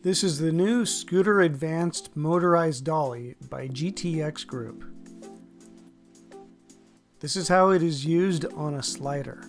This is the new Scooter Advanced Motorized Dolly by GTX Group. This is how it is used on a slider.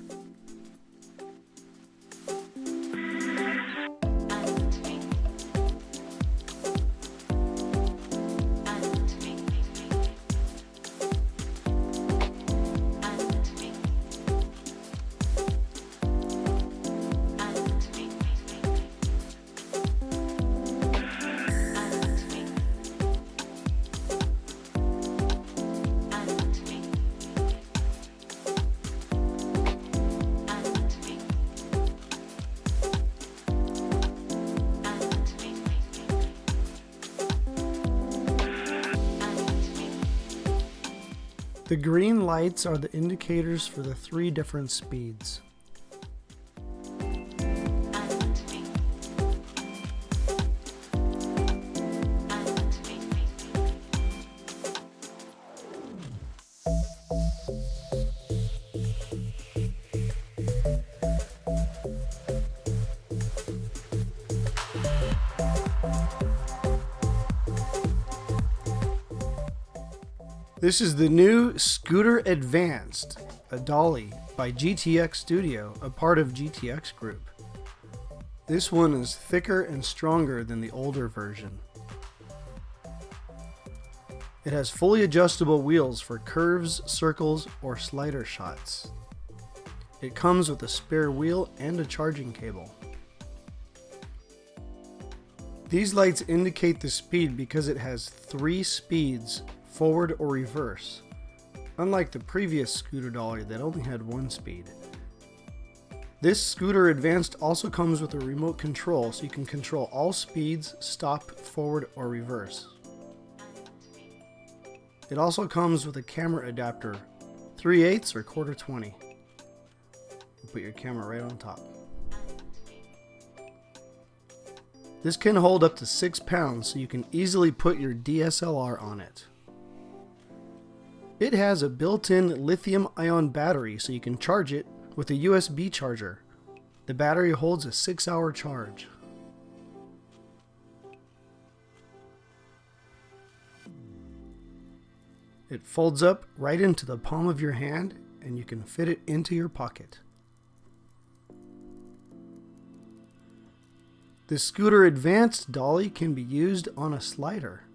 The green lights are the indicators for the 3 different speeds. This is the new Scooter Advanced, a Dolly by GTX Studio, a part of GTX Group. This one is thicker and stronger than the older version. It has fully adjustable wheels for curves, circles, or slider shots. It comes with a spare wheel and a charging cable. These lights indicate the speed because it has 3 speeds, forward or reverse, unlike the previous Scooter Dolly that only had 1 speed. This Scooter Advanced also comes with a remote control, so you can control all speeds, stop, forward, or reverse. It also comes with a camera adapter, 3/8 or 1/4-20. You put your camera right on top. This can hold up to 6 pounds, so you can easily put your DSLR on it. It has a built-in lithium-ion battery, so you can charge it with a USB charger. The battery holds a 6-hour charge. It folds up right into the palm of your hand, and you can fit it into your pocket. The Scooter Advanced Dolly can be used on a slider.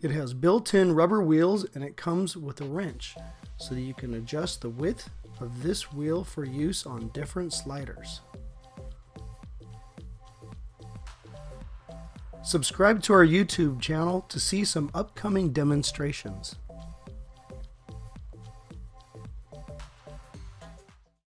It has built-in rubber wheels, and it comes with a wrench, so that you can adjust the width of this wheel for use on different sliders. Subscribe to our YouTube channel to see some upcoming demonstrations.